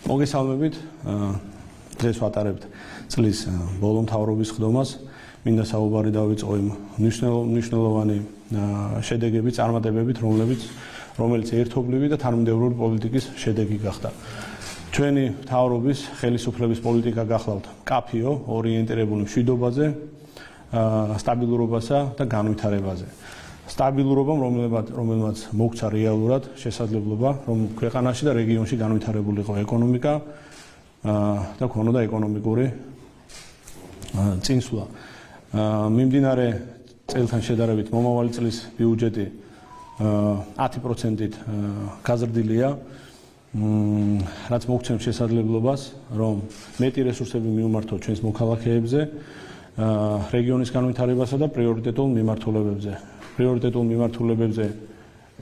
მოგესალმებით, დღეს ვატარებთ წლის ბოლო მთავრობის ხდომას. მინდა საუბარი დავიწყო იმ მნიშვნელოვანი შედეგებით, წარმატებებით, რომელიც ერთობლივი და თანამდებობრივი პოლიტიკის შედეგი გახდა. ჩვენი მთავრობის ხელისუფლების პოლიტიკა გახლავთ მკაფიო, ორიენტირებული მშვიდობაზე, სტაბილურობასა და განვითარებაზე. სტაბილურობამ, რომელმაც მოგცა რეალურად შესაძლებლობა, რომ ქვეყანაში და რეგიონში განვითარებულიყო ეკონომიკა და ქონოდა ეკონომიკური წინსვლა. მიმდინარე წელთან შედარებით მომავალი წლის ბიუჯეტი 10%-ით გაზრდილია, რაც მოგცემს შესაძლებლობას, რომ მეტი რესურსები მიუმართოთ ჩვენს მოქალაქეებზე, რეგიონის განვითარებასა და პრიორიტეტულ მიმართულებებზე. პრიორიტეტულ მიმართულებებზე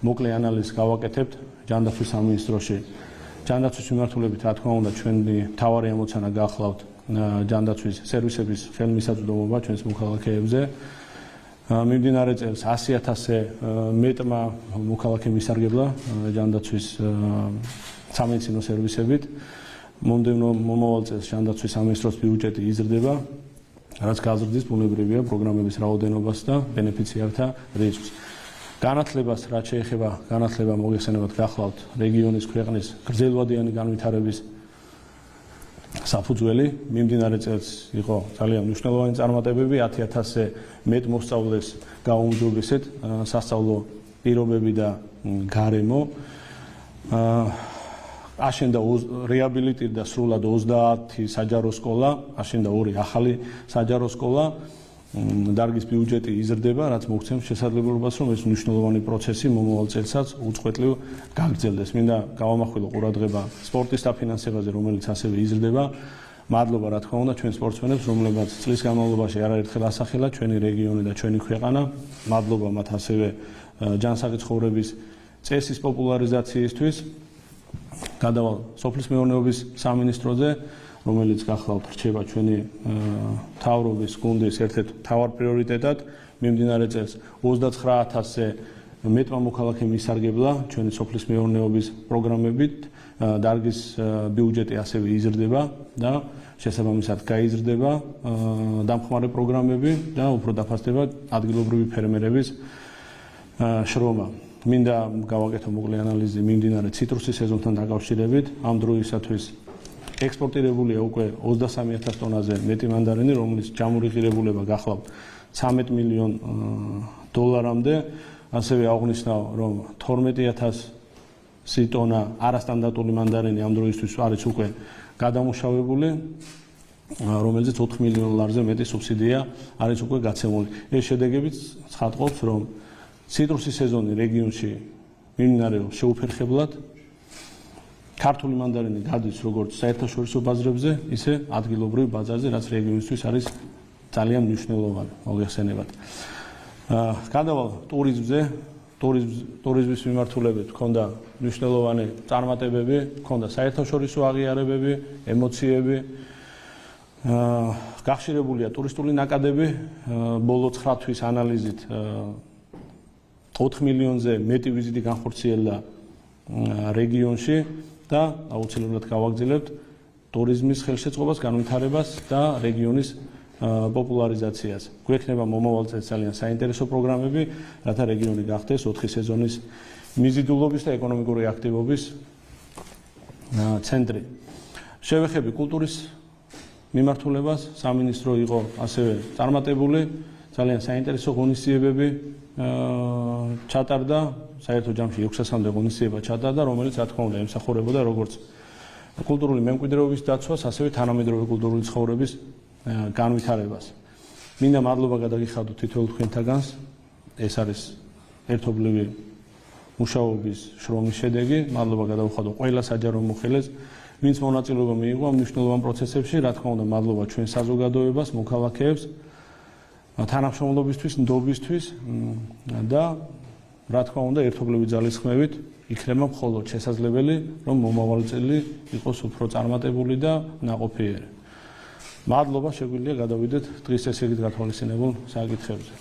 მოკლე ანალიზს გავაკეთებთ ჯანდაცვის სამინისტროში. ჯანდაცვის მიმართულებით, რა თქმა უნდა, ჩვენი მთავარი ამოცანა გახლავთ ჯანდაცვის სერვისების ხელმისაწვდომობა ჩვენს მოქალაქეებზე. მიმდინარე წელს 100,000-ზე მეტმა მოქალაქემ ისარგებლა ჯანდაცვის სამედიცინო სერვისებით. მომავალ წელს ჯანდაცვის სამინისტროს ბიუჯეტი იზრდება, რაც გაზრდის ბუნებრივია პროგრამების რაოდენობას და ბენეფიციართა რიცხვს. განათლებას, რაც შეეხება განათლება, მოგეხსენებათ გახლავთ რეგიონის ქვეყნის გრძელვადიანი განვითარების საფუძველი. მიმდინარე წელს იყო ძალიან მნიშვნელოვანი წარმატებები, 10,000-ზე მეტ მოსწავლეს გაუმჯობესეთ სასწავლო პირობები და გარემო. აშენდა რეაბილიტირდა სრულად 30 საჯარო სკოლა, აშენდა 2 ახალი საჯარო სკოლა. დარგის ბიუჯეტი იზრდება, რაც მოგცემს შესაძლებლობას, რომ ეს მნიშვნელოვანი პროცესი მომავალ წელსაც უწყვეტლივ გაგრძელდეს. მინდა გავამახვილო ყურადღება სპორტის დაფინანსებაზე, რომელიც ასევე იზრდება. მადლობა, რა თქმა უნდა, ჩვენ სპორტსმენებს, რომლებმაც წლის განმავლობაში არაერთხელ ასახელა ჩვენი რეგიონი და ჩვენი ქვეყანა. მადლობა მათ ასევე ჯანსაღი ცხოვრების წესის პოპულარიზაციისთვის. გადავალ სოფლის მეურნეობის სამინისტროზე, რომელიც გახლავთ რჩება ჩვენი მთავრობის გუნდის ერთ-ერთ მთავარ პრიორიტეტად. მიმდინარე წელს 29,000-ზე მეტმა მოქალაქემ ისარგებლა ჩვენი სოფლის მეურნეობის პროგრამებით. დარგის ბიუჯეტი ასევე იზრდება და შესაბამისად გაიზრდება დამხმარე პროგრამები და უფრო დაფასდება ადგილობრივი ფერმერების შრომა. მინდა გავაკეთო მოკლე ანალიზი მიმდინარე ციტრუსის სეზონთან დაკავშირებით. ამ დროისათვის ექსპორტირებულია უკვე 23,000 ტონაზე მეტი მანდარინი, რომლის ჯამური ღირებულება გახლავთ 13 მილიონ დოლარამდე. ასევე აღნიშნავ, რომ 12,000 ტონა არასტანდარტული მანდარინი ამ დროისთვის არის უკვე გადამუშავებული, რომელზეც 4 მილიონ ლარზე მეტი სუბსიდია არის უკვე გაცემული. ეს შედეგებიც ცხადყოფს, რომ ციტრუსის სეზონი რეგიონში მიმდინარეობს შეუფერხებლად. ქართული მანდარინი გადის როგორც საერთაშორისო ბაზრებზე, ისე ადგილობრივ ბაზარზე, რაც რეგიონისთვის არის ძალიან მნიშვნელოვანი, მოგეხსენებათ. გადავალ ტურიზმზე. ტურიზმის მიმართულებით ჰქონდა მნიშვნელოვანი წარმატებები, ჰქონდა საერთაშორისო აღიარებები, ემოციები. გახშირებულია ტურისტული ნაკადები, ბოლო 9 თვის ანალიზით 4 მილიონზე მეტი ვიზიტი განხორციელდა რეგიონში და აუცილებლად გავაგრძელებთ ტურიზმის ხელშეწყობას, განვითარებას და რეგიონის პოპულარიზაციას. გვექნება მომავალ წელს ძალიან საინტერესო პროგრამები, რათა რეგიონი გახდეს 4 სეზონის მიზიდულობის და ეკონომიკური აქტივობის ცენტრი. შევეხები კულტურის მიმართულებას. სამინისტრო იყო ასევე წარმატებული, ძალიან საინტერესო ღონისძიებები ჩატარდა, საერთო ჯამში 600-მდე ღონისძიება ჩატარდა, რომელიც რა თქმა უნდა ემსახურებოდა როგორც კულტურული მემკვიდრეობის დაცვას, ასევე თანამედროვე კულტურული ცხოვრების განვითარებას. მინდა მადლობა გადაგიხადო თითოეულ თქვენთაგანს. ეს არის ერთობლივი მუშაობის შრომის შედეგი. მადლობა გადავხადო ყველა საჯარო მოხელეს, ვინც მონაწილეობა მიიღო ამ მნიშვნელოვან პროცესებში. რა თქმა უნდა, მადლობა ჩვენ საზოგადოებას, მოქალაქეებს, თანამშრომლობისთვის, ნდობისთვის და რა თქმა უნდა, ერთობლივი ძალისხმევით იქნება მხოლოდ შესაძლებელი, რომ მომავალი წელი იყოს უფრო წარმატებული და ნაყოფიერი. მადლობა, შეგვიძლია გადავიდეთ დღის წესრიგით გათვალისწინებულ საკითხებზე.